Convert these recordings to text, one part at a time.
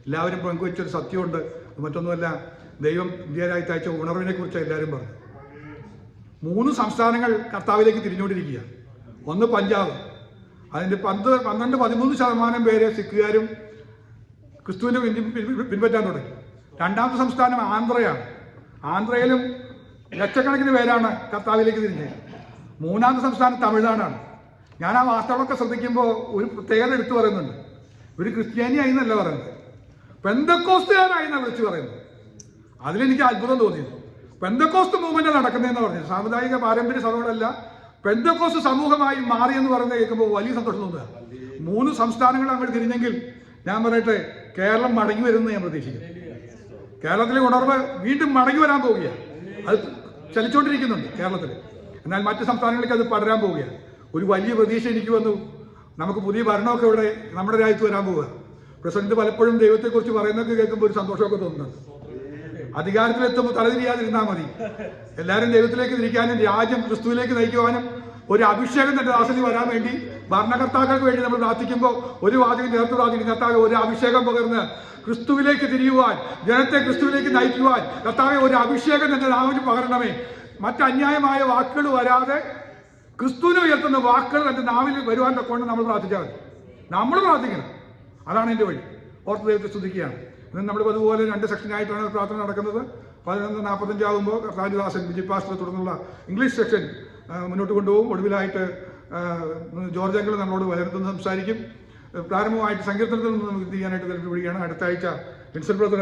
എല്ലാവരും പങ്കുവെച്ചൊരു സത്യമുണ്ട്. മറ്റൊന്നുമല്ല, ദൈവം ഇന്ത്യ രാജ്യത്ത് അയച്ച ഉണർവിനെ കുറിച്ച് എല്ലാവരും പറഞ്ഞു. 3 സംസ്ഥാനങ്ങൾ കർത്താവിലേക്ക് തിരിഞ്ഞുകൊണ്ടിരിക്കുക. ഒന്ന് പഞ്ചാബ്, അതിൻ്റെ 12-13% പേര് സിഖുകാരും ക്രിസ്തുവിനെ പിൻപറ്റാൻ തുടങ്ങി. 2ാമത്തെ സംസ്ഥാനം ആന്ധ്രയാണ്. ആന്ധ്രയിലും ലക്ഷക്കണക്കിന് പേരാണ് കർത്താവിലേക്ക് തിരിഞ്ഞത്. 3ാമത്തെ സംസ്ഥാനം തമിഴ്നാടാണ്. ഞാൻ ആ വാർത്തകളൊക്കെ ശ്രദ്ധിക്കുമ്പോൾ ഒരു പ്രത്യേകത എടുത്തു പറയുന്നുണ്ട്. ഒരു ക്രിസ്ത്യാനിയായി എന്നല്ല പറയുന്നത്, പെന്തക്കോസ്തുകാരായി എന്നാണ് വിളിച്ച് പറയുന്നത്. അതിലെനിക്ക് അത്ഭുതം തോന്നിയത്. പെന്തക്കോസ്ത് മൂവ്മെന്റ് നടക്കുന്നതെന്ന് പറഞ്ഞത് സാമുദായിക പാരമ്പര്യ സഭകളല്ല, പെന്തക്കോസ്ത് സമൂഹമായി മാറിയെന്ന് പറയുന്നത് കേൾക്കുമ്പോൾ വലിയ സന്തോഷം തോന്നുക. 3 സംസ്ഥാനങ്ങൾ അങ്ങോട്ട് തിരിഞ്ഞെങ്കിൽ ഞാൻ പറയട്ടെ, കേരളം മടങ്ങി വരുമെന്ന് ഞാൻ പ്രതീക്ഷിക്കുന്നു. കേരളത്തിലെ ഉണർവ് വീണ്ടും മടങ്ങി വരാൻ പോവുകയാണ്. അത് ചലിച്ചുകൊണ്ടിരിക്കുന്നുണ്ട് കേരളത്തിൽ. എന്നാൽ മറ്റ് സംസ്ഥാനങ്ങളിലേക്ക് അത് പടരാൻ പോവുകയാണ്. ഒരു വലിയ പ്രതീക്ഷ എനിക്ക് വന്നു. നമുക്ക് പുതിയ ഭരണമൊക്കെ ഇവിടെ നമ്മുടെ രാജ്യത്ത് വരാൻ പോവുക. പ്രസിഡന്റ് പലപ്പോഴും ദൈവത്തെക്കുറിച്ച് പറയുന്നതൊക്കെ കേൾക്കുമ്പോൾ ഒരു സന്തോഷമൊക്കെ തോന്നുന്നുണ്ട്. അധികാരത്തിലെത്തുമ്പോൾ തലതിരിയാതിരുന്നാൽ മതി. എല്ലാവരും ദൈവത്തിലേക്ക് തിരിക്കാനും രാജ്യം ക്രിസ്തുവിലേക്ക് നയിക്കുവാനും ഒരു അഭിഷേകം തന്റെ ദാസന് വരാൻ വേണ്ടി ഭരണകർത്താക്കൾക്ക് വേണ്ടി നമ്മൾ പ്രാർത്ഥിക്കുമ്പോൾ ഒരു വാചകം ചേർത്ത് പ്രാർത്ഥിക്കും. കർത്താവെ, ഒരു അഭിഷേകം പകർന്ന് ക്രിസ്തുവിലേക്ക് തിരിയുവാൻ, ജനത്തെ ക്രിസ്തുവിലേക്ക് നയിക്കുവാൻ കർത്താവെ ഒരു അഭിഷേകം തന്റെ നാമത്തിൽ പകരണമേ. മറ്റന്യായമായ വാക്കുകൾ വരാതെ ക്രിസ്തുവിനെ ഉയർത്തുന്ന വാക്കുകൾ തന്റെ നാവിൽ വരുവാൻ കൊണ്ട് നമ്മൾ പ്രാർത്ഥിച്ചാൽ മതി. നമ്മൾ പ്രാർത്ഥിക്കണം. അതാണ് എൻ്റെ വഴി. ഓർത്ത് ദൈവത്തെ സ്തുതിക്കുകയാണ്. ഇന്ന് നമ്മൾ അതുപോലെ 2 സെക്ഷനായിട്ടാണ് പ്രാർത്ഥന നടക്കുന്നത്. 11:45 ആകുമ്പോൾ കർത്താവിദാസൻ വിജയ് പാസ്റ്റർ തുടർന്നുള്ള ഇംഗ്ലീഷ് സെക്ഷൻ മുന്നോട്ട് കൊണ്ടുപോകും. ഒടുവിലായിട്ട് ജോർജ് അങ്കിൾ നമ്മളോട് വലർത്തുനിന്ന് സംസാരിക്കും. പ്രാരംഭമായിട്ട് സങ്കീർത്തനത്തിൽ നിന്ന് നമുക്ക് ചെയ്യാനായിട്ട് താല്പര്യപ്പെടുകയാണ്. അടുത്ത ആഴ്ച വിൻസെന്റ് ബ്രദർ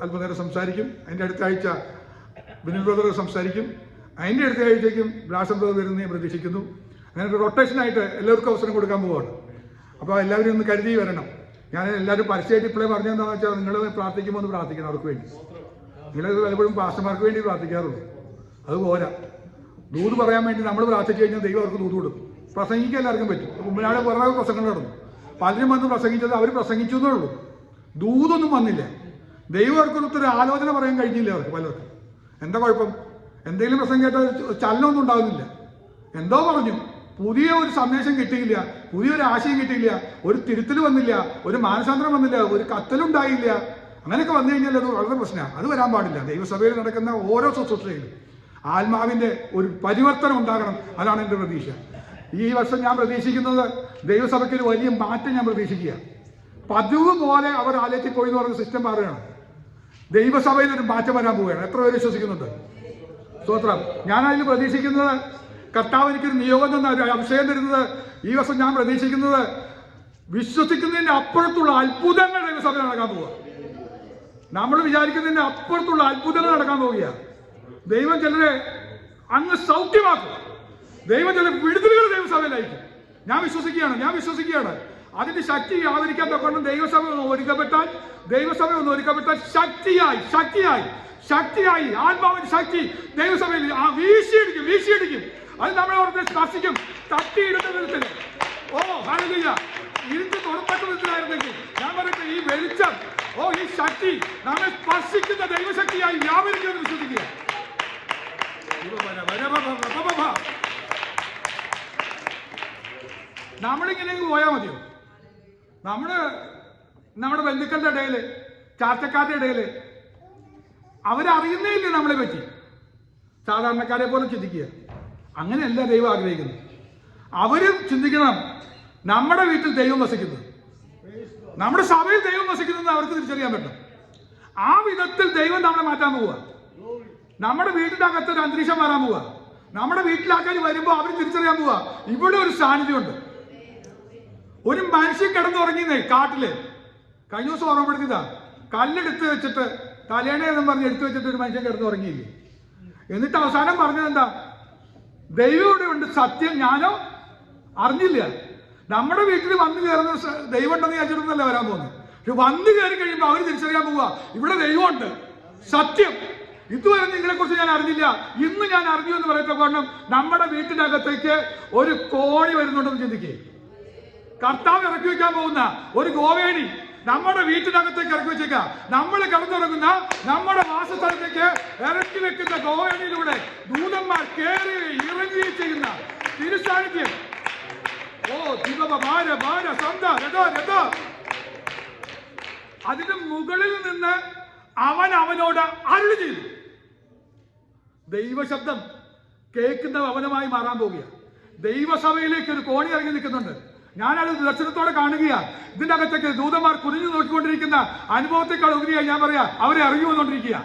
അല്പനേരം സംസാരിക്കും. അതിൻ്റെ അടുത്ത ആഴ്ച ബിനിൽ ബ്രദർ സംസാരിക്കും. അതിൻ്റെ അടുത്ത ആഴ്ചയ്ക്കും ബ്ലാസം ബ്രദർ വരുന്ന ഞാൻ പ്രതീക്ഷിക്കുന്നു. അങ്ങനെ ഒരു റൊട്ടേഷനായിട്ട് എല്ലാവർക്കും അവസരം കൊടുക്കാൻ പോവുകയാണ്. അപ്പോൾ എല്ലാവരും ഒന്ന് കരുതി വരണം. ഞാൻ എല്ലാവരും പരസ്യമായിട്ട് ഇപ്പോഴേ പറഞ്ഞതെന്താണെന്ന് വെച്ചാൽ, നിങ്ങൾ പ്രാർത്ഥിക്കുമ്പോൾ ഒന്ന് പ്രാർത്ഥിക്കണം അവർക്ക് വേണ്ടി. നിങ്ങളത് പലപ്പോഴും പാസ്റ്റർമാർക്ക് വേണ്ടി പ്രാർത്ഥിക്കാറുള്ളൂ. അത് പോരാ. ദൂത് പറയാൻ വേണ്ടി നമ്മൾ പ്രാർത്ഥിച്ചു കഴിഞ്ഞാൽ ദൈവം അവർക്ക് ദൂത് കൊടുക്കും. പ്രസംഗിക്കാൻ എല്ലാവർക്കും പറ്റും. മുമ്പിനാട് കുറേ പ്രസംഗങ്ങൾ നടന്നു. പലരും വന്ന് പ്രസംഗിച്ചത് അവർ പ്രസംഗിച്ചു എന്നേ ഉള്ളൂ. ദൂതൊന്നും വന്നില്ല. ദൈവം അവർക്കൊരു ആലോചന പറയാൻ കഴിഞ്ഞില്ല അവർക്ക് പലർക്കും. എന്താ കുഴപ്പം? എന്തെങ്കിലും പ്രസംഗം കേട്ടാൽ ചലനമൊന്നും ഉണ്ടാകുന്നില്ല. എന്തോ പറഞ്ഞു, പുതിയ ഒരു സന്ദേശം കിട്ടിയില്ല, പുതിയൊരു ആശയം കിട്ടിയില്ല, ഒരു തിരുത്തൽ വന്നില്ല, ഒരു മാനസാന്തരം വന്നില്ല, ഒരു കത്തലുണ്ടായില്ല. അങ്ങനെയൊക്കെ വന്നു കഴിഞ്ഞാൽ അത് വളരെ പ്രശ്നമാണ്. അത് വരാൻ പാടില്ല. ദൈവസഭയിൽ നടക്കുന്ന ഓരോ ശുശ്രൂഷയിലും ആത്മാവിൻ്റെ ഒരു പരിവർത്തനം ഉണ്ടാകണം. അതാണ് എൻ്റെ പ്രതീക്ഷ. ഈ വർഷം ഞാൻ പ്രതീക്ഷിക്കുന്നത് ദൈവസഭയ്ക്ക് ഒരു വലിയ മാറ്റം ഞാൻ പ്രതീക്ഷിക്കുക. പതിവ് പോലെ അവർ ആലയത്തിൽ പോയി എന്ന് പറഞ്ഞ സിസ്റ്റം മാറുകയാണ്. ദൈവസഭയിൽ ഒരു മാറ്റം വരാൻ പോവുകയാണ്. എത്ര പേര് വിശ്വസിക്കുന്നുണ്ട്? സ്തോത്രം. ഞാൻ അതിൽ പ്രതീക്ഷിക്കുന്നത്, കർത്താവ് എനിക്കൊരു നിയോഗം തന്ന ഒരു അഭിഷേകം തരുന്നത്, ഈ വർഷം ഞാൻ പ്രതീക്ഷിക്കുന്നത് വിശ്വസിക്കുന്നതിന്റെ അപ്പുറത്തുള്ള അത്ഭുതങ്ങൾ ദൈവസഭയിൽ നടക്കാൻ പോവുക. നമ്മൾ വിചാരിക്കുന്നതിന്റെ അപ്പുറത്തുള്ള അത്ഭുതങ്ങൾ നടക്കാൻ പോവുക. ദൈവം ചിലരെ അങ്ങ് സൗഖ്യമാക്കും. ദൈവം ചില വിടുതലുകൾ ദൈവസഭയിലായിരിക്കും. ഞാൻ വിശ്വസിക്കുകയാണ്. അതിന്റെ ശക്തി ആവരിക്കാൻ തൊക്കണം. ദൈവസഭ ഒന്ന് ഒരുക്കപ്പെട്ടാൽ ശക്തിയായി ആത്മാവിന്റെ ശക്തി ദൈവസഭയിൽ വീശിയടിക്കും. അത് നമ്മളെ ഓർത്ത് സ്പർശിക്കും. തട്ടിയിടുന്ന വിധത്തിൽ, ഓ ഹല്ലേലൂയ, ഇരുന്ന് തുറപ്പെട്ട വിധത്തിലായിരുന്നെങ്കിൽ ഞാൻ പറയട്ടെ, ഈ വെളിച്ചം, ഈ ശക്തി നമ്മെ സ്പർശിക്കുന്ന ദൈവശക്തിയായി വ്യാപരിക്കുമെന്ന് വിശ്വസിക്കുക. നമ്മളിങ്ങനെ പോയാൽ മതിയോ? നമ്മുടെ ബന്ധുക്കളുടെ ഇടയിൽ, ചാർച്ചക്കാരുടെ ഇടയിൽ അവരറിയുന്നേ ഇല്ല നമ്മളെ പറ്റി. സാധാരണക്കാരെ പോലെ ചിന്തിക്കുക. അങ്ങനെയല്ല ദൈവം ആഗ്രഹിക്കുന്നത്. അവരും ചിന്തിക്കണം, നമ്മുടെ വീട്ടിൽ ദൈവം വസിക്കുന്നു, നമ്മുടെ സഭയിൽ ദൈവം വസിക്കുന്നു അവർക്ക് തിരിച്ചറിയാൻ പറ്റും. ആ വിധത്തിൽ ദൈവം നമ്മളെ മാറ്റാൻ പോവുക. നമ്മുടെ വീട്ടിൻ്റെ അകത്തൊരു അന്തരീക്ഷം മാറാൻ പോവുക. നമ്മുടെ വീട്ടിലാക്കാൻ വരുമ്പോൾ അവർ തിരിച്ചറിയാൻ പോവുക, ഇവിടെ ഒരു സാന്നിധ്യമുണ്ട്. ഒരു മനുഷ്യൻ കിടന്നുറങ്ങിയെന്നേ കാട്ടില്. കഴിഞ്ഞ ദിവസം ഓർമ്മപ്പെടുത്തിയതാ. കല്ലെടുത്ത് വെച്ചിട്ട്, തലേണ എന്നും പറഞ്ഞ് എടുത്തു വെച്ചിട്ട് ഒരു മനുഷ്യൻ കിടന്നുറങ്ങിയില്ലേ. എന്നിട്ട് അവസാനം പറഞ്ഞത് എന്താ? ദൈവം ഇവിടെ ഉണ്ട്, സത്യം ഞാനോ അറിഞ്ഞില്ല. നമ്മുടെ വീട്ടിൽ വന്നു കയറുന്ന ദൈവം ഉണ്ടെന്ന് വിചാരിച്ചിട്ടൊന്നല്ല വരാൻ പോകുന്നത്. പക്ഷെ വന്നു കയറി കഴിയുമ്പോൾ അവർ തിരിച്ചറിയാൻ പോവുക, ഇവിടെ ദൈവമുണ്ട്, സത്യം. ഇതുവരെ നിങ്ങളെ കുറിച്ച് ഞാൻ അറിഞ്ഞില്ല, ഇന്ന് ഞാൻ അറിഞ്ഞു എന്ന് പറയട്ടെ. കാരണം നമ്മുടെ വീട്ടിന്റെ അകത്തേക്ക് ഒരു കോഴി വരുന്നുണ്ടെന്ന് ചിന്തിക്കേ. കർത്താവ് ഇറക്കി വെക്കാൻ പോകുന്ന ഒരു ഗോവേണി നമ്മുടെ വീട്ടിനകത്തേക്ക് ഇറക്കി വെച്ചേക്ക. നമ്മൾ കടന്നിറങ്ങുന്ന നമ്മുടെ വാസസ്ഥലത്തേക്ക് ഇറക്കി വെക്കുന്ന ഗോവേണിയിലൂടെ ദൂതന്മാർ കയറി ഇറങ്ങുകയും ചെയ്യുന്ന തിരുസാന്നിധ്യം. ഓ ദിവ ഭാര ഭാര സന്ത രഥ രഥ. അതിന്റെ മുകളിൽ നിന്ന് അവൻ അവനോട് അരുളി ചെയ്തു. ദൈവശബ്ദം കേൾക്കുന്ന ഭവനമായി മാറാൻ പോവുക. ദൈവസഭയിലേക്ക് ഒരു കോണി ഇറങ്ങി നിൽക്കുന്നുണ്ട്. ഞാനത് ദർശനത്തോടെ കാണുകയാണ്. ഇതിന്റെ അകത്തേക്ക് ദൂതന്മാർ കുനിഞ്ഞു നോക്കിക്കൊണ്ടിരിക്കുന്ന അനുഭവത്തെക്കാൾ ഉപരിയായി ഞാൻ പറയാ, അവരെ ഇറങ്ങി വന്നുകൊണ്ടിരിക്കുക.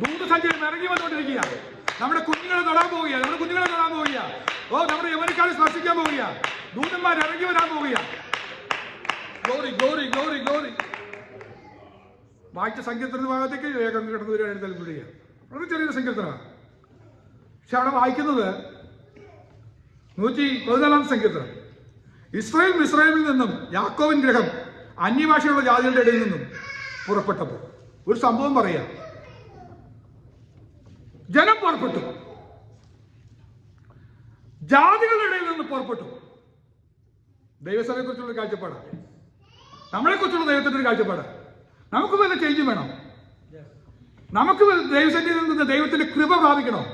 ദൂതസഞ്ചയം ഇറങ്ങി വന്നുകൊണ്ടിരിക്കുക. നമ്മുടെ കുഞ്ഞുങ്ങളെ തൊടാൻ പോവുക. ഓ, നമ്മുടെ യവനക്കാരെ സ്പർശിക്കാൻ പോവുക. ദൂതന്മാർ ഇറങ്ങി വരാൻ പോവുക. Glory glory glory glory. വായിച്ച സങ്കീർത്തന ഭാഗത്തേക്ക് വേഗം കിടന്നു വരിക. എഴുതൽപ്പെടുക. വളരെ ചെറിയൊരു സങ്കീർത്തനമാണ്. പക്ഷെ അവിടെ വായിക്കുന്നത് 114 സങ്കീർത്തനം. ഇസ്രായേലിൽ നിന്നും യാക്കോബിൻ ഗ്രഹം അന്യഭാഷയുള്ള ജാതികളുടെ ഇടയിൽ നിന്നും പുറപ്പെട്ടപ്പോൾ ഒരു സംഭവം പറയാം. ജനം പുറപ്പെട്ടു, ജാതികളുടെ ഇടയിൽ നിന്ന് പുറപ്പെട്ടു. ദൈവസഭയെ കുറിച്ചുള്ള കാഴ്ചപ്പാടാണ്. നമ്മളെ കുറിച്ചുള്ള ദൈവത്തിന്റെ ഒരു കാഴ്ചപ്പാടാണ്. നമുക്ക് വല്ല ചേഞ്ച് വേണം. നമുക്ക് ദൈവസന്നിധിയിൽ നിന്ന് ദൈവത്തിന്റെ കൃപ പ്രാപിക്കണം.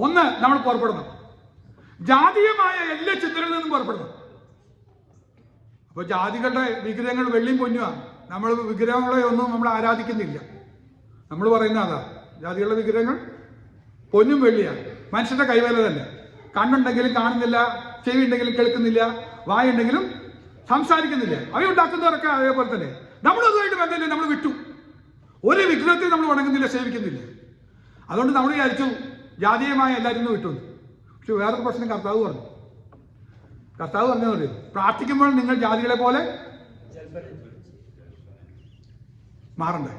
ഒന്ന്, നമ്മൾ പുറപ്പെടണം. ജാതീയമായ എല്ലാ ചിന്തകളിൽ നിന്നും പുറപ്പെടണം. അപ്പൊ ജാതികളുടെ വിഗ്രഹങ്ങൾ വെള്ളിയും പൊന്നുമാണ്. നമ്മൾ വിഗ്രഹങ്ങളെ ഒന്നും നമ്മൾ ആരാധിക്കുന്നില്ല. നമ്മൾ പറയുന്ന അതാ, ജാതികളുടെ വിഗ്രഹങ്ങൾ പൊന്നും വെള്ളിയാണ്. മനുഷ്യന്റെ കൈവേല തന്നെ. കണ്ണുണ്ടെങ്കിലും കാണുന്നില്ല, ചെവി ഉണ്ടെങ്കിലും കേൾക്കുന്നില്ല, വായുണ്ടെങ്കിലും സംസാരിക്കുന്നില്ല. അവയുണ്ടാക്കുന്നവരൊക്കെ അതേപോലെ തന്നെ. നമ്മളതുമായിട്ട് ബന്ധമില്ല, നമ്മൾ വിട്ടു. ഒരു വിഗ്രഹത്തെ നമ്മൾ വണങ്ങുന്നില്ല, സേവിക്കുന്നില്ല. അതുകൊണ്ട് നമ്മൾ വിചാരിച്ചു ജാതീയമായ എല്ലാവരും നിന്ന് വിട്ടു. പക്ഷെ വേറൊരു പ്രശ്നം കർത്താവ് പറഞ്ഞു. പറയും, പ്രാർത്ഥിക്കുമ്പോൾ നിങ്ങൾ ജാതികളെ പോലെ മാറണ്ടേ.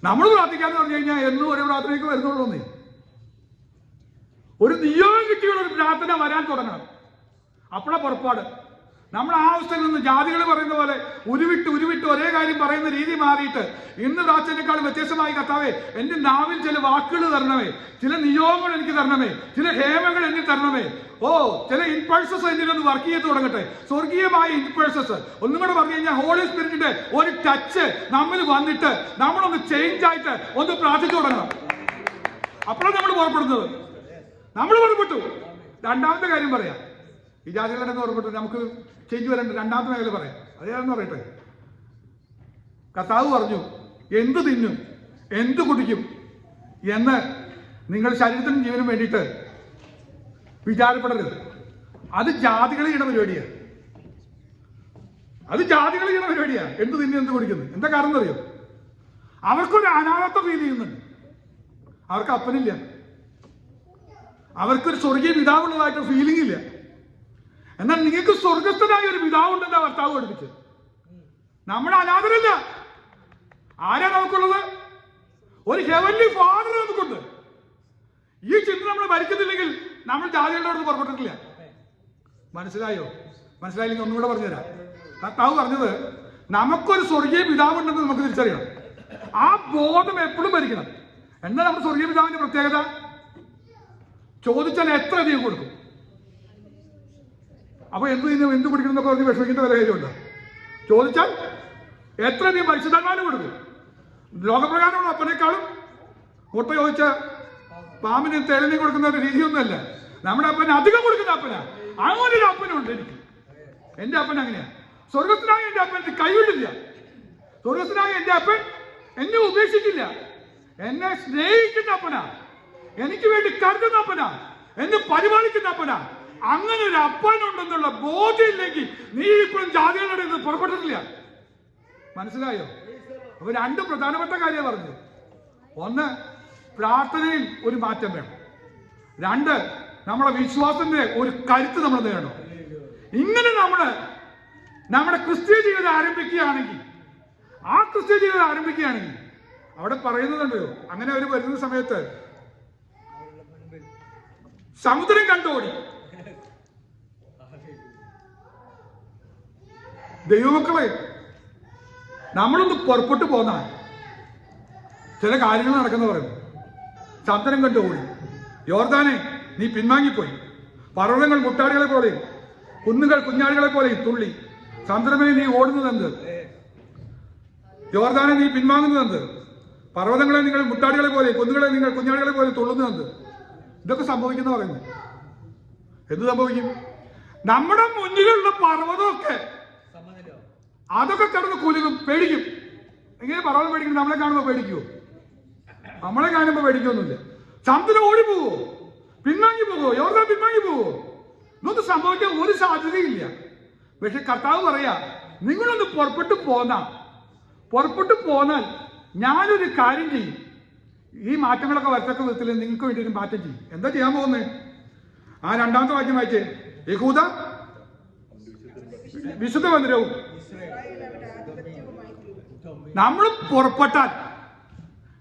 നമ്മൾ പ്രാർത്ഥിക്കാന്ന് പറഞ്ഞു കഴിഞ്ഞാൽ എന്നും ഒരേ പ്രാർത്ഥനയ്ക്ക് വരുന്നുള്ളൂ. ഒരു നിയോഗം കിട്ടിയുള്ള ഒരു പ്രാർത്ഥന വരാൻ തുടങ്ങണം. അപ്പോഴാ പുറപ്പാട്. നമ്മൾ ആ അവസ്ഥയിൽ നിന്ന് ജാതികൾ പറയുന്ന പോലെ ഉരുവിട്ട് ഒരേ കാര്യം പറയുന്ന രീതി മാറിയിട്ട് ഇന്ന് പ്രാർത്ഥനയെക്കാളും വ്യത്യസ്തമായി കർത്താവേ, എന്റെ നാവിൽ ചില വാക്കുകൾ തരണമേ, ചില നിയോഗങ്ങൾ എനിക്ക് തരണമേ, ചില ഹേമങ്ങൾ എനിക്ക് തരണമേ. ചില ഇൻപൾസസ് എന്നിലൊന്ന് വർക്ക് ചെയ്ത് തുടങ്ങട്ടെ. സ്വർഗീയമായ ഇൻപൾസസ്. ഒന്നും കൂടെ പറഞ്ഞു കഴിഞ്ഞാൽ ഹോളി സ്പിരിറ്റിന്റെ ഒരു ടച്ച് നമ്മിൽ വന്നിട്ട് നമ്മളൊന്ന് ചേഞ്ച് ആയിട്ട് ഒന്ന് പ്രാർത്ഥിച്ചു തുടങ്ങണം. അപ്പോഴാണ് നമ്മൾ പുറപ്പെടുന്നത്. നമ്മൾ പുറപ്പെട്ടു. രണ്ടാമത്തെ കാര്യം പറയാം. ഈ ജാതികളുടെ പുറപ്പെട്ടു നമുക്ക് ചേഞ്ച് വരേണ്ട രണ്ടാമത്തെ മേഖല പറയാം. അതേതാണെന്ന് പറയട്ടെ. കർത്താവ് പറഞ്ഞു, എന്ത് തിന്നും എന്ത് കുടിക്കും എന്ന് നിങ്ങൾ ശരീരത്തിനും ജീവനും വേണ്ടിയിട്ട് വിചാരപ്പെടരുത്. അത് ജാതികളെ ചെയ്യുന്ന പരിപാടിയാണ്. എന്ത് തിന്നും എന്ത് കുടിക്കുന്നു. എന്താ കാരണം എന്നറിയോ? അവർക്കൊരു അനാഥത്വം ഫീൽ ചെയ്യുന്നുണ്ട്. അവർക്ക് അപ്പനില്ല. അവർക്കൊരു സ്വർഗീയ പിതാവുള്ളതായിട്ട് ഫീലിംഗ് ഇല്ല. എന്നാൽ നിങ്ങൾക്ക് സ്വർഗസ്ഥനായ ഒരു പിതാവുണ്ടെന്നാ ഭർത്താവ് പഠിപ്പിച്ചത്. നമ്മുടെ അനാഥരല്ല. ആരാ നമുക്കുള്ളത്? ഒരു ഹെവൻലി ഫാദർ നമുക്കുണ്ട്. ഈ ചിന്ത നമ്മൾ ഭരിക്കുന്നില്ലെങ്കിൽ നമ്മൾ ജാതികളുടെ പുറപ്പെട്ടിട്ടില്ല. മനസ്സിലായില്ലെങ്കിൽ ഒന്നുകൂടെ പറഞ്ഞുതരാം. ഭർത്താവ് പറഞ്ഞത് നമുക്കൊരു സ്വർഗീയ പിതാവുണ്ടെന്ന് നമുക്ക് തിരിച്ചറിയണം. ആ ബോധം എപ്പോഴും ഭരിക്കണം. എന്താ നമ്മുടെ സ്വർഗീയ പിതാവിന്റെ പ്രത്യേകത? ചോദിച്ചാൽ എത്ര അധികം കൊടുക്കും. അപ്പൊ എന്ത് പിടിക്കണം എന്നൊക്കെ പറഞ്ഞ് വിഷമിക്കേണ്ട വില കാര്യമുണ്ട്. ചോദിച്ചാൽ എത്ര അധികം പരിശുദ്ധാത്മാവിന് കൊടുക്കും. ലോകപ്രകാരമുള്ള അപ്പനേക്കാളും മുട്ട ചോദിച്ച പാമ്പിന് തേലിനെ കൊടുക്കുന്ന ഒരു രീതിയൊന്നുമല്ല. നമ്മുടെ അപ്പന് അധികം കൊടുക്കുന്ന അപ്പനാ. അങ്ങനെ ഒരു അപ്പനുണ്ട് എനിക്ക്. എന്റെ അപ്പൻ അങ്ങനെയാ. സ്വർഗത്തിനായ എന്റെ അപ്പൻ കൈവിടില്ല. സ്വർഗത്തിനായ എന്റെ അപ്പൻ എന്നെ ഉപേക്ഷിക്കില്ല. എന്നെ സ്നേഹിക്കുന്ന അപ്പനാ. എനിക്ക് വേണ്ടി കരുതുന്ന അപ്പനാ. എന്നെ പരിപാലിക്കുന്ന അപ്പനാ. അങ്ങനെ ഒരു അപ്പനുണ്ടെന്നുള്ള ബോധ്യമില്ലെങ്കിൽ നീ ഇപ്പോഴും ജാതികളുടെ ഇത് പുറപ്പെട്ടിട്ടില്ല. മനസ്സിലായോ? അപ്പൊ രണ്ട് പ്രധാനപ്പെട്ട കാര്യം പറഞ്ഞത്. ഒന്ന്, പ്രാർത്ഥനയിൽ ഒരു മാറ്റം വേണം. രണ്ട്, നമ്മളെ വിശ്വാസത്തിന്റെ ഒരു കരുത്ത് നമ്മൾ നേടണം. ഇങ്ങനെ നമ്മുടെ ക്രിസ്ത്യ ജീവിതം ആരംഭിക്കുകയാണെങ്കിൽ അവിടെ പറയുന്നുണ്ടോ, അങ്ങനെ അവർ വരുന്ന സമയത്ത് സമുദ്രം കണ്ടോടി. ദൈവമക്കളെ, നമ്മളൊന്ന് പുറപ്പെട്ടു പോന്നാൽ ചില കാര്യങ്ങൾ നടക്കുന്ന പറയുന്നു. സമുദ്രം കണ്ടു ഓടി. യോർദാനെ, നീ പിൻവാങ്ങിപ്പോയി. പർവ്വതങ്ങൾ മുട്ടാടികളെ പോലെയും കുന്നുകൾ കുഞ്ഞാടികളെ പോലെയും തുള്ളി. സമുദ്രമേ, നീ ഓടുന്നതെന്ത്? യോർദാനെ, നീ പിൻവാങ്ങുന്നതെന്ത്? പർവ്വതങ്ങളെ നിങ്ങൾ മുട്ടാടികളെ പോലെ, കുന്നുകളെ നിങ്ങൾ കുഞ്ഞാടികളെ പോലെ തുള്ളുന്നതെന്ത്? ഇതൊക്കെ സംഭവിക്കുന്ന പറയുന്നു. എന്ത് സംഭവിക്കും? നമ്മുടെ മുന്നിലുള്ള പർവ്വതമൊക്കെ അതൊക്കെ കിടന്ന് കുലുങ്ങും, പേടിക്കും. എങ്ങനെ പറവൻ പേടിക്കും? നമ്മളെ കാണുമ്പോൾ പേടിക്കുമോ? നമ്മളെ കാണുമ്പോൾ പേടിക്കൊന്നുമില്ല. സമുദ്രം ഓടിപ്പോവോ? പിൻവാങ്ങി പോവോ? യോർദാൻ പിൻവാങ്ങി പോവോ? ഇതൊന്നും സംഭവിക്കാൻ ഒരു സാധ്യതയില്ല. പക്ഷെ കർത്താവ് പറയാ, നിങ്ങളൊന്ന് പുറപ്പെട്ടു പോന്നാൽ ഞാനൊരു കാര്യം ചെയ്യും. ഈ മാറ്റങ്ങളൊക്കെ വരത്തക്ക വിധത്തിൽ നിങ്ങൾക്ക് വേണ്ടി ഒരു മാറ്റം ചെയ്യും. എന്താ ചെയ്യാൻ പോകുന്നത്? ആ 2ാമത്തെ വാക്യം വായിച്ചേ. യഹൂദ വിശുദ്ധ മന്ദിരവും. നമ്മൾ പുറപ്പെട്ടാൽ,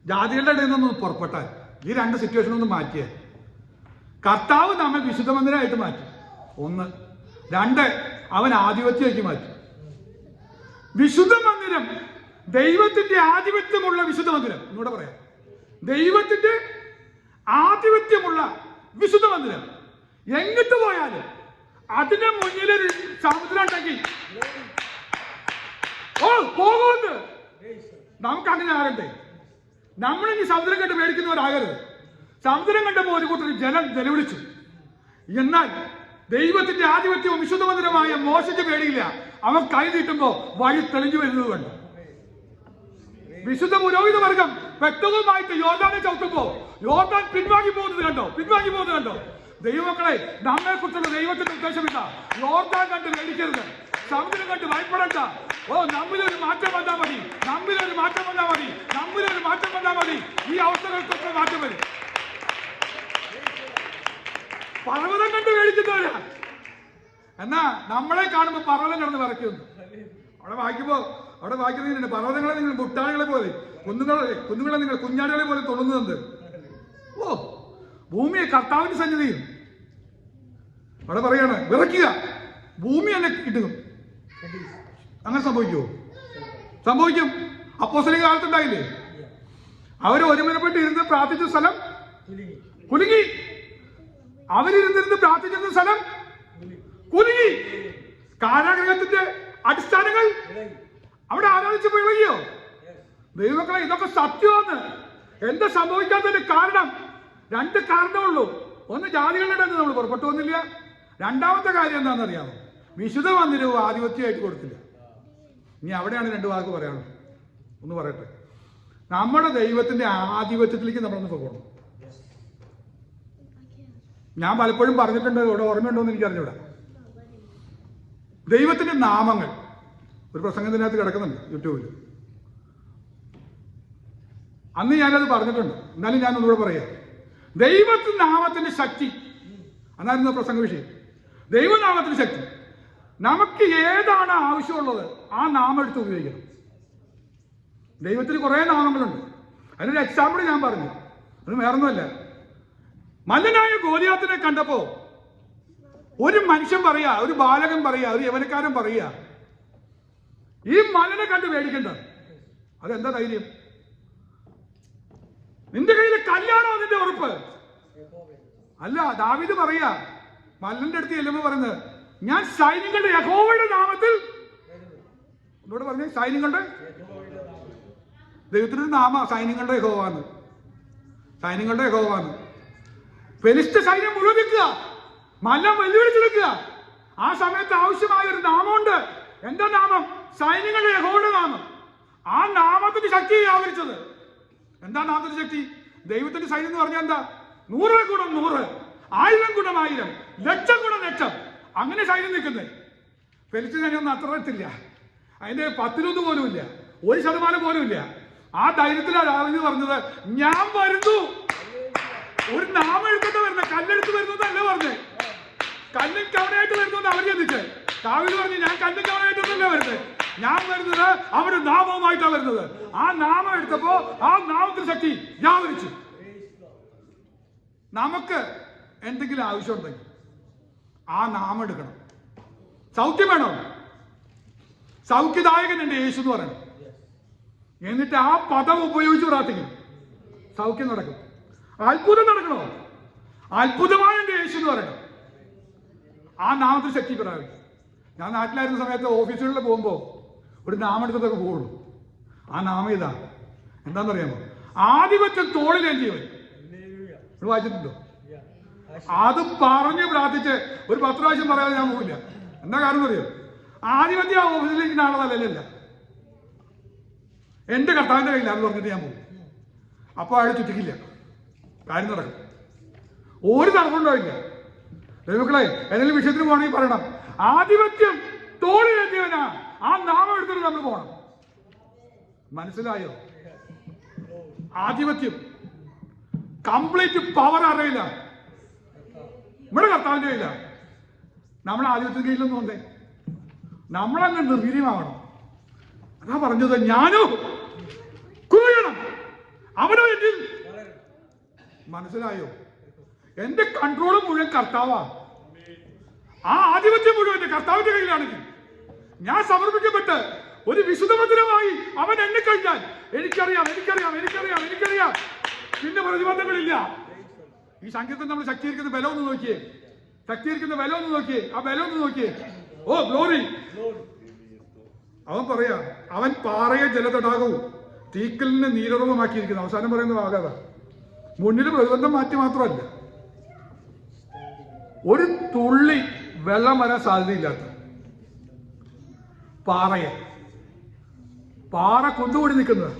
ജാതികളുടെ ഇടയിൽ നിന്നൊന്ന് പുറപ്പെട്ടാൽ, ഈ 2 സിറ്റുവേഷൻ ഒന്ന് മാറ്റിയ കർത്താവ് നമ്മെ വിശുദ്ധ മന്ദിരമായിട്ട് മാറ്റി. 1. 2, അവൻ ആധിപത്യമാക്കി മാറ്റി. വിശുദ്ധ മന്ദിരം, ദൈവത്തിന്റെ ആധിപത്യമുള്ള വിശുദ്ധ മന്ദിരം. എന്നൂടെ പറയാം, ദൈവത്തിന്റെ ആധിപത്യമുള്ള വിശുദ്ധ മന്ദിരം. എങ്ങിട്ട് പോയാലും അതിന്റെ മുന്നിലൊരു സമുദ്രം ഉണ്ടെങ്കിൽ പോകുമെന്ന് നമുക്ക് അങ്ങനെ ആകണ്ടേ? നമ്മളിനി സമുദ്രം കണ്ട് പേടിക്കുന്നവരാകരുത്. സമുദ്രം കണ്ടപ്പോൾ ഒരു കൂട്ടർ ജലം നിലവിളിച്ചു. എന്നാൽ ദൈവത്തിന്റെ ആധിപത്യവും വിശുദ്ധ മന്ദിരമായ മോശയ്ക്ക് പേടിയില്ല. അവൻ കൈ നീട്ടുമ്പോ വഴി തെളിഞ്ഞു വരുന്നത് കണ്ടു. വിശുദ്ധ പുരോഹിത വർഗം വ്യക്തവുമായിട്ട് യോർദാനെ ചവിട്ടുമ്പോ യോർദാൻ പിൻവാങ്ങി പോകുന്നത് കണ്ടോ? ദൈവമക്കളെ, നമ്മെ കുറിച്ചുള്ള ദൈവത്തിന്റെ ഉദ്ദേശമില്ല. യോർദാൻ കണ്ട് പേടിക്കരുത്, സമുദ്രം കണ്ട് ഭയപ്പെടണ്ട. നമ്മിലൊരു മാറ്റം വന്നാൽ മതി. ഈ അവസ്ഥകൾക്കൊക്കെ മാറ്റം വരും. പർവ്വതം കണ്ട് പേടിക്കുന്നവരാ. എന്നാ നമ്മളെ കാണുമ്പോ പർവ്വതം കിടന്ന് വിറയ്ക്കുന്നു. അവിടെ വായിക്കുന്നുണ്ട്, പർവ്വതങ്ങളെ നിങ്ങൾ മുട്ടാളികളെ പോലെ, കുഞ്ഞുങ്ങളെ നിങ്ങൾ കുഞ്ഞാടുകളെ പോലെ തൊടുന്നുണ്ട്. ഭൂമിയെ കർത്താവിന്റെ സന്നിധിയിൽ അവിടെ പറയാണ്, വിറയ്ക്കുക, ഭൂമി തന്നെ ഇടും. അങ്ങനെ സംഭവിക്കും. അപ്പോസ്തലിക കാലത്തുണ്ടായില്ലേ? അവര് ഒരുമനപ്പെട്ട് ഇരുന്ന് പ്രാർത്ഥിച്ച സ്ഥലം കുലുങ്ങി. അവരിരുന്നിരുന്ന് പ്രാർത്ഥിച്ചിരുന്ന സ്ഥലം കുലുങ്ങി. കാരാഗ്രഹത്തിന്റെ അടിസ്ഥാനങ്ങൾ അവിടെ ആരാധിച്ചപ്പോൾ ഇളകിയോ? ദൈവമക്കളെ, ഇതൊക്കെ സത്യമാണ്. എന്താ സംഭവിക്കാത്തതിന്റെ കാരണം? 2 കാരണമുള്ളൂ. ഒന്ന്, ജാതികളുടെ നമ്മൾ പുറപ്പെട്ടു വന്നില്ല. 2ാമത്തെ കാര്യം എന്താണെന്നറിയാമോ? വിശുദ്ധ മന്ദിരവും ആധിപത്യമായിട്ട് കൊടുത്തില്ല. ഇനി അവിടെയാണ് 2 വാക്ക് പറയാനുള്ളത്. ഒന്ന് പറയട്ടെ, നമ്മുടെ ദൈവത്തിന്റെ ആധിപത്യത്തിലേക്ക് നമ്മളൊന്ന് പോകണം. ഞാൻ പലപ്പോഴും പറഞ്ഞിട്ടുണ്ട്, ഇവിടെ ഓർമ്മയുണ്ടോ എന്ന് എനിക്ക് അറിഞ്ഞൂടാ. ദൈവത്തിന്റെ നാമങ്ങൾ ഒരു പ്രസംഗത്തിനകത്ത് കിടക്കുന്നുണ്ട് യൂട്യൂബിൽ. അന്ന് ഞാനത് പറഞ്ഞിട്ടുണ്ട്, എന്നാലും ഞാൻ ഒന്നുകൂടെ പറയാം. ദൈവത്തിന്റെ നാമത്തിന്റെ ശക്തി, അന്നായിരുന്നു പ്രസംഗ വിഷയം. ദൈവനാമത്തിന്റെ ശക്തി. നമുക്ക് ഏതാണ് ആവശ്യമുള്ളത് ആ നാമം എടുത്ത് ഉപയോഗിക്കണം. ദൈവത്തിന് കുറേ നാമങ്ങളുണ്ട്. അതിനൊരു എക്സാമ്പിൾ ഞാൻ പറഞ്ഞു. അത് വേറൊന്നുമല്ല. മല്ലനായ ഗോലിയാത്തിനെ കണ്ടപ്പോ ഒരു മനുഷ്യൻ പറയാ, ഒരു ബാലകൻ പറയാ, ഒരു യവനക്കാരൻ പറയാ, ഈ മലനെ കണ്ട് പേടിക്കണ്ട. അതെന്താ ധൈര്യം? നിന്റെ കയ്യിൽ കല്ലാണോ നിന്റെ ഉറപ്പ്? അല്ല, ദാവീദ് പറയാ, മല്ലന്റെ അടുത്ത് ചെല്ലുമ്പോ പറയുന്നത്, ഞാൻ സൈന്യങ്ങളുടെ യഹോവയുടെ നാമത്തിൽ. എന്നോട് പറഞ്ഞേ, സൈന്യങ്ങളുടെ ദൈവത്തിന്റെ നാമ സൈന്യങ്ങളുടെ യഹോവാന്ന്. ഫെലിസ്ത്യ സൈന്യം മുഴുവൻ നിൽക്കുക, മല്ല വെല്ലുവിളിച്ചെടുക്കുക. ആ സമയത്ത് ആവശ്യമായ ഒരു നാമമുണ്ട്. എന്താ നാമം? സൈന്യങ്ങളുടെ യഹോവയുടെ നാമം. ആ നാമത്തിന്റെ ശക്തി ആവരിച്ചത്. എന്താ നാമത്തിന്റെ ശക്തി? ദൈവത്തിന്റെ സൈന്യം എന്ന് പറഞ്ഞാൽ എന്താ? 100 ഗുണം 100, 1000 ഗുണം 1000, ലക്ഷം ഗുണം ലക്ഷം. അങ്ങനെ സൈന്യം നിൽക്കുന്നത്. ഫെലിസ്ത്യ സൈന്യം ഒന്നും അത്ര എത്തില്ല. അതിന്റെ 10% പോലും ഇല്ല, 1% പോലും ഇല്ല. ആ ധൈര്യത്തിലാണ് ദാവീദ് പറഞ്ഞത്, ഞാൻ വരുന്നു. ഒരു നാമം എടുത്തിട്ട് വരുന്നത്, കല്ലെടുത്ത് വരുന്നതല്ല പറഞ്ഞത്. കല്ലും കവണയായിട്ട് വരുന്നത് അവർ ചിന്തിച്ച്. ദാവീദ് പറഞ്ഞു, ഞാൻ കല്ലും കവണയായിട്ടൊന്നല്ല വരുന്നത്, ഞാൻ വരുന്നത് അവരുടെ നാമവുമായിട്ടാണ് വരുന്നത്. ആ നാമം എടുത്തപ്പോ ആ നാമത്തിന്റെ ശക്തി വ്യാപരിച്ചു. നമുക്ക് എന്തെങ്കിലും ആവശ്യമുണ്ടെങ്കിൽ ആ നാമം എടുക്കണം. സൗഖ്യം വേണോ? സൗഖ്യദായകൻ എന്റെ യേശു എന്ന് പറയണം. എന്നിട്ട് ആ പദം ഉപയോഗിച്ച് പ്രാർത്ഥിക്കും, സൗഖ്യം നടക്കും. അത്ഭുതം നടക്കണോ? അത്ഭുതമായ എന്റെ യേശു എന്ന് പറയണം. ആ നാമത്തിൽ ശക്തി പ്രാപിക്കും. ഞാൻ നാട്ടിലായിരുന്ന സമയത്ത് ഓഫീസുകളിൽ പോകുമ്പോ ഒരു നാമം എടുത്തിട്ടൊക്കെ പോകുള്ളൂ. ആ നാമം ഇതാ. എന്താണെന്നറിയാമോ? ആധിപത്യം തോളിലേന്തി വരും. വായിച്ചിട്ടുണ്ടോ? അത് പറഞ്ഞ് പ്രാർത്ഥിച്ച് ഒരു 10 പ്രാവശ്യം പറയാതെ ഞാൻ പോകില്ല. എന്താ കാരണം അറിയോ? ആധിപത്യ ഓഫീസിലേക്ക് നാളെ നല്ലതല്ല, എന്റെ കർത്താവിന്റെ കയ്യിലാന്ന് പറഞ്ഞിട്ട് ഞാൻ പോകും. അപ്പൊ അയാൾ ചുറ്റിക്കില്ല, കാര്യം നടക്കും. ഒരു തടസ്സമുണ്ടാവില്ല. ദൈവമക്കളെ, ഏതെങ്കിലും വിഷയത്തിന് പോകണമെങ്കിൽ പറയണം, ആധിപത്യം തോളിലെത്തിയവനാ, ആ നാമം എടുത്തിട്ട് നമ്മൾ പോകണം. മനസ്സിലായോ? ആധിപത്യം കംപ്ലീറ്റ് പവർ അറിയില്ല, നമ്മുടെ കർത്താവിന്റെ കയ്യില. നമ്മൾ ആധിപത്യത്തിന്റെ കയ്യിലൊന്നും ഉണ്ടേ, നമ്മളങ്ങ് നിർവീര്യമാവണം. അതാ പറഞ്ഞത്, ഞാനോ കുറിയണം, അവനോ എന്നിൽ. മനസ്സിലായോ? എന്റെ കൺട്രോള് മുഴുവൻ കർത്താവാ. ആ ആധിപത്യം മുഴുവൻ കർത്താവിന്റെ കയ്യിലാണെങ്കിൽ ഞാൻ സമർപ്പിക്കപ്പെട്ട് ഒരു വിശുദ്ധമന്ദിരമായി അവൻ എണ്ണിക്കഴിഞ്ഞാൽ എനിക്കറിയാം പിന്നെ പ്രതിബന്ധങ്ങളില്ല. ഈ സംഗീതത്തിൽ നമ്മൾ ശക്തീകരിക്കുന്ന ബലം ഒന്ന് നോക്കിയേ, ആ ബലം ഒന്ന് നോക്കിയേ. ഓ ഗ്ലോറി! അവൻ പറയാ, അവൻ പാറയെ ജലതടാകവും തീക്കലിനെ നീരുറവമാക്കിയിരിക്കുന്നു. അവസാനം പറയുന്ന ഭാഗത മുന്നിൽ പ്രതിബന്ധം മാറ്റി മാത്രമല്ല, ഒരു തുള്ളി വെള്ളം വരാൻ സാധ്യതയില്ലാത്ത പാറ കൊണ്ടുകൂടി നിൽക്കുന്നത്.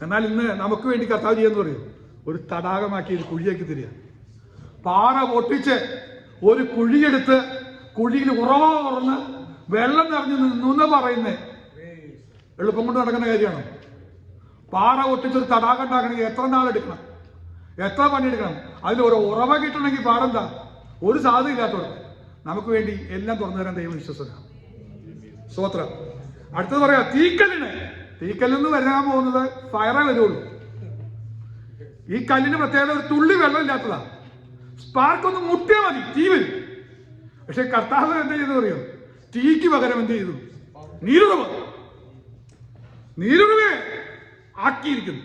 എന്നാൽ ഇന്ന് നമുക്ക് വേണ്ടി കർത്താവ് ചെയ്യാന്ന് പറയും, ഒരു തടാകമാക്കി ഒരു കുഴിയാക്കി തരിക. പാറ പൊട്ടിച്ച് ഒരു കുഴിയെടുത്ത് കുഴിയിൽ ഉറവ തുറന്ന് വെള്ളം നിറഞ്ഞു നിന്നു പറയുന്നേ എളുപ്പം കൊണ്ട് നടക്കുന്ന കാര്യമാണ്. പാറ പൊട്ടിച്ചൊരു തടാകം ഉണ്ടാക്കണമെങ്കിൽ എത്ര നാളെടുക്കണം, എത്ര പണിയെടുക്കണം? അതിൽ ഒരു ഉറവ കിട്ടണമെങ്കിൽ പാടെന്താ? ഒരു സാധ്യത ഇല്ലാത്തവർക്ക് നമുക്ക് വേണ്ടി എല്ലാം തുറന്നു തരാൻ ദൈവം വിശ്വസനാണ്. സ്തോത്രം. അടുത്തത് പറയാ, തീക്കല്ലിൽ നിന്ന് വരാൻ പോകുന്നത് ഫയറേ വരുള്ളൂ. ഈ കല്ലിന് പ്രത്യേകത ഒരു തുള്ളി വെള്ളം ഇല്ലാത്തതാ. സ്പാർക്കൊന്ന് മുട്ടിയാൽ മതി, തീ വരും. പക്ഷെ കർത്താവ് എന്താ ചെയ്തെന്ന് പറയോ? തീക്ക് പകരം എന്ത് ചെയ്തു? നീരുറവേ ആക്കിയിരിക്കുന്നു.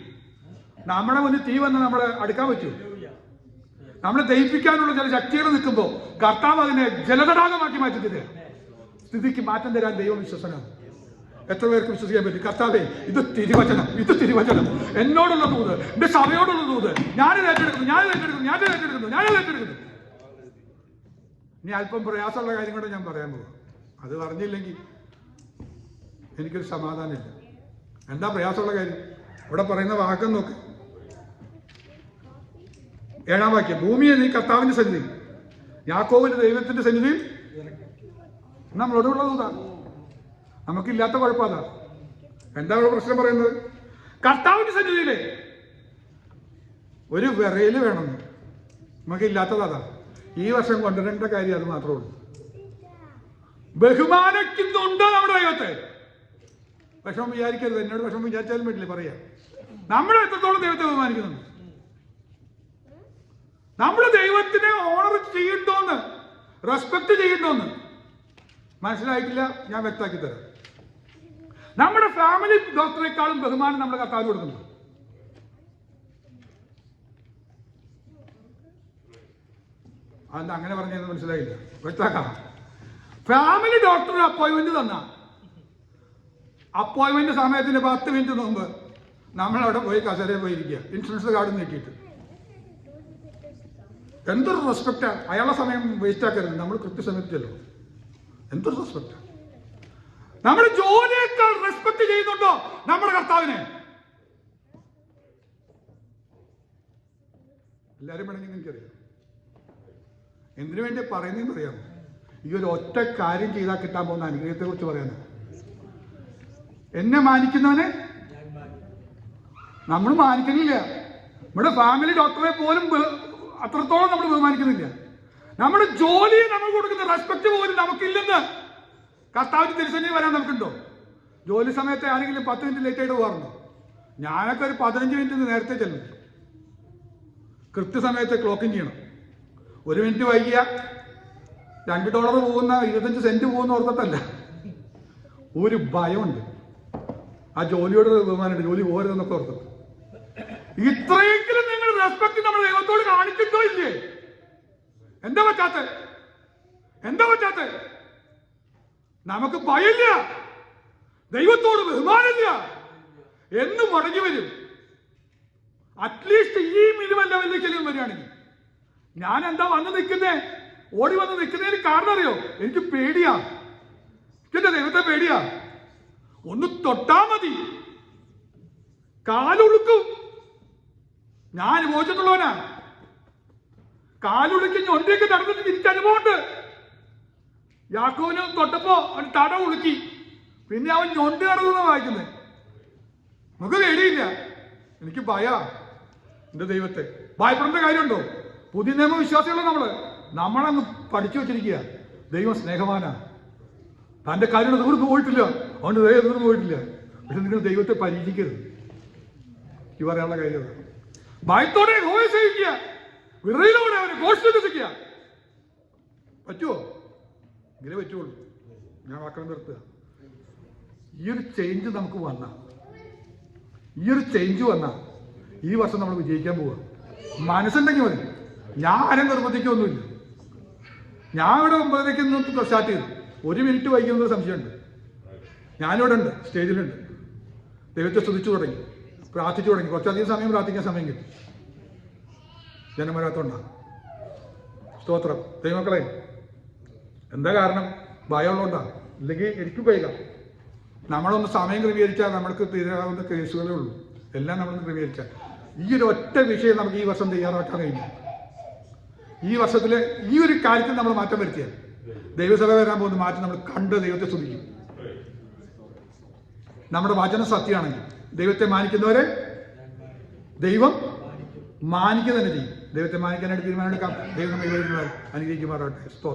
നമ്മുടെ മുന്നിൽ തീ വന്ന് നമ്മളെ അടുക്കാൻ പറ്റുമോ? നമ്മളെ ദഹിപ്പിക്കാനുള്ള ചില ശക്തികൾ നിൽക്കുമ്പോൾ കർത്താവ് അതിനെ ജലതടാകമാക്കി മാറ്റി സ്ഥിതിക്ക് മാറ്റം തരാൻ ദൈവം വിശ്വസനാണ്. എത്ര പേർക്ക് വിശ്വസിക്കാൻ പറ്റും? കർത്താവേ, ഇത് തിരുവചനം, എന്നോടുള്ള ദൂത്, എന്റെ സഭയോടുള്ള ദൂത്, ഞാനിത് ഏറ്റെടുക്കുന്നു. ഇനി അല്പം പ്രയാസമുള്ള കാര്യം കൂടെ ഞാൻ പറയാൻ പോകും. അത് പറഞ്ഞില്ലെങ്കിൽ എനിക്കൊരു സമാധാനമില്ല. എന്താ പ്രയാസമുള്ള കാര്യം? ഇവിടെ പറയുന്ന വാക്കം നോക്ക്, 7-ാം വാക്യം. ഭൂമിയെ നീ കർത്താവിന്റെ സന്നിധി, യാക്കോബിന്റെ ദൈവത്തിന്റെ സന്നിധിയിൽ നമ്മളോടുള്ള ദൂതാ. നമുക്കില്ലാത്ത കുഴപ്പമാ. എന്താ ഇവിടെ പ്രശ്നം പറയുന്നത്? കർത്താവിന്റെ സന്നിധിയിലെ ഒരു വിറയല് വേണമെന്ന് നമുക്കില്ലാത്തതാ. ഈ വർഷം കൊണ്ടുവരേണ്ട കാര്യം അത് മാത്രമേ ഉള്ളൂ. ബഹുമാനിക്കുന്നുണ്ടോ നമ്മുടെ ദൈവത്തെ? വിഷമം വിചാരിക്കരുത്, എന്നോട് വിഷമം വിചാരിച്ചാലും പറ്റില്ല. പറയാം, നമ്മൾ എത്രത്തോളം ദൈവത്തെ ബഹുമാനിക്കുന്നുണ്ട്, നമ്മൾ ദൈവത്തിനെ ഓണർ ചെയ്യണ്ടോന്ന്, റെസ്പെക്ട് ചെയ്യണ്ടോന്ന് മനസ്സിലായിട്ടില്ല. ഞാൻ വ്യക്തമാക്കി തരാം. നമ്മുടെ ഫാമിലി ഡോക്ടറെക്കാളും ബഹുമാനം നമ്മുടെ കർത്താവിന് കൊടുക്കുന്നു. അതെന്താ അങ്ങനെ പറഞ്ഞത് മനസ്സിലായില്ല, വ്യക്തമാക്കാം. ഫാമിലി ഡോക്ടർ അപ്പോയിന്റ്മെന്റ് തന്ന അപ്പോയിന്റ്മെന്റ് സമയത്തിന് 10 മിനിറ്റ് മുമ്പ് നമ്മളവിടെ പോയി കസേരയിൽ പോയിരിക്കുക, ഇൻഷുറൻസ് കാർഡ് നീക്കിയിട്ട്. എന്തൊരു റെസ്പെക്റ്റാ! അയാളുടെ സമയം വേസ്റ്റ് ആക്കരുത്, നമ്മൾ കൃത്യസമയത്തല്ലോ. എന്തൊരു റെസ്പെക്റ്റ്! നമ്മുടെ ജോലിയേക്കാൾ റെസ്പെക്ട് ചെയ്യുന്നുണ്ടോ നമ്മുടെ കർത്താവിനെ? എല്ലാവരും വേണമെങ്കിൽ എനിക്കറിയാം. എന്തിനു വേണ്ടി പറയുന്നതെന്ന് അറിയാമോ? ഈ ഒരു ഒറ്റ കാര്യം ചെയ്താൽ കിട്ടാൻ പോകുന്ന അനുഗ്രഹത്തെ കുറിച്ച് പറയാനാണ്. എന്നെ മാനിക്കുന്നവനെ നമ്മൾ മാനിക്കുന്നില്ല. നമ്മുടെ ഫാമിലി ഡോക്ടറെ പോലും അത്രത്തോളം നമ്മൾ ബഹുമാനിക്കുന്നില്ല. നമ്മുടെ ജോലിയെ നമ്മൾ കൊടുക്കുന്ന റെസ്പെക്ട് പോലും നമുക്കില്ലെന്ന് കർത്താവിന്റെ തിരുസന്നിധി വരാൻ നമുക്കുണ്ടോ? ജോലി സമയത്ത് ആരെങ്കിലും 10 മിനിറ്റ് ലേറ്റ് ആയിട്ട് പോകാറുണ്ടോ? ഞാനൊക്കെ ഒരു 15 മിനിറ്റ് നേരത്തെ ചെല്ലും. കൃത്യസമയത്ത് ക്ലോക്കിങ് ചെയ്യണം. 1 മിനിറ്റ് വൈകിയ $2 പോകുന്ന 25 സെന്റ് പോകുന്ന ഓർത്തിട്ടല്ല, ഒരു ഭയമുണ്ട്. ആ ജോലിയോട് ബഹുമാനമുണ്ട്, ജോലി പോരുതെന്നൊക്കെ ഓർത്തിട്ട്. ഇത്രയെങ്കിലും നിങ്ങൾ റെസ്പെക്ട് നമ്മുടെ ദൈവത്തോട് കാണിച്ചിട്ടോ ഇല്ലേ? എന്താ പറ്റാത്ത? നമുക്ക് ഭയമില്ല, ദൈവത്തോട് ബഹുമാനമില്ല എന്ന് മടങ്ങി വരും. അറ്റ്ലീസ്റ്റ് ഈ മിനിമം ലെവലിലേക്കെങ്കിലും വരികയാണെങ്കിൽ. ഞാൻ എന്താ ഓടി വന്ന് നിൽക്കുന്നതിന് കാരണം അറിയോ? എനിക്ക് എന്റെ ദൈവത്തെ പേടിയാ. ഒന്ന് തൊട്ടാ മതി, കാലുളുക്കും. ഞാൻ അനുഭവിച്ചിട്ടുള്ളവനാ. കാലുളുക്കി ഞൊണ്ടിയൊക്കെ നടന്നിട്ട് എനിക്ക് അനുഭവമുണ്ട്. യാക്കോബിനെ തൊട്ടപ്പോ അവൻ തട ഉളുക്കി, പിന്നെ അവൻ ഞൊണ്ട് നടന്നു വായിക്കുന്നത്. നമുക്ക് പേടിയില്ല. എനിക്ക് ഭയാ എന്റെ ദൈവത്തെ. ഭയപ്പെടേണ്ട കാര്യമുണ്ടോ? പുതിയ നിയമ വിശ്വാസികളാണ് നമ്മളങ്ങ് പഠിച്ചു വെച്ചിരിക്കുക. ദൈവം സ്നേഹവാനാ. തന്റെ കാര്യം ദൂർന്നു പോയിട്ടില്ല, അവന്റെ ദൈവം ദൂർന്നു പോയിട്ടില്ല. പക്ഷെ നിങ്ങൾ ദൈവത്തെ പരീക്ഷിക്കരുത്. ഈ പറയാനുള്ള കാര്യം ഭയത്തോടെ ഹോയെ സേവിക്കുക, വിറയിലൂടെ അവനെ ഘോഷിക്കുക. പറ്റുമോ? ഇങ്ങനെ പറ്റുള്ളൂ. ഞാൻ വാക്കണം നിർത്തുക. ഈ ഒരു ചേഞ്ച് നമുക്ക് വന്ന ഈ വർഷം നമ്മൾ വിജയിക്കാൻ പോവുക. മനസ്സുണ്ടെങ്കിൽ മതി. ഞാൻ ആരും നിർബന്ധിക്കൊന്നുമില്ല. ഞാൻ ഇവിടെ 9:30 സ്റ്റാർട്ട് ചെയ്തു. 1 മിനിറ്റ് വൈകുന്നത് സംശയമുണ്ട്. ഞാനിവിടെ ഉണ്ട്, സ്റ്റേജിലുണ്ട്. ദൈവത്തെ സ്തുതിച്ചു തുടങ്ങി, പ്രാർത്ഥിച്ചു തുടങ്ങി. കുറച്ചധികം സമയം പ്രാർത്ഥിക്കാൻ സമയം കിട്ടും. ജനം വരാത്തോണ്ടാണ്. സ്തോത്രം. ദൈവമക്കളെ, എന്താ കാരണം? ഭയമുള്ളതുകൊണ്ടാണ്. ഇല്ലെങ്കിൽ എനിക്ക് ഭയക്കാം. നമ്മളൊന്ന് സമയം ക്രമീകരിച്ചാൽ നമ്മൾക്ക് തീരാവുന്ന കേസുകളേ ഉള്ളൂ. എല്ലാം നമ്മളൊന്ന് ക്രമീകരിച്ചാൽ ഈ ഒരു ഒറ്റ വിഷയം നമുക്ക് ഈ വർഷം തയ്യാറാക്കാൻ കഴിഞ്ഞു. ഈ വർഷത്തിലെ ഈ ഒരു കാര്യത്തിൽ നമ്മൾ മാറ്റം വരുത്തിയാൽ ദൈവസഭ വരാൻ പോകുന്ന മാറ്റം നമ്മൾ കണ്ട് ദൈവത്തെ സ്തുതിക്കും. നമ്മുടെ വചനം സത്യമാണെങ്കിൽ ദൈവത്തെ മാനിക്കുന്നവരെ ദൈവം മാനിക്കുക തന്നെ ചെയ്യും. ദൈവത്തെ മാനിക്കാനായിട്ട് തീരുമാനമെടുക്കാം. ദൈവം അനുഗ്രഹിക്കുമാറാകട്ടെ. സ്തോത്രം.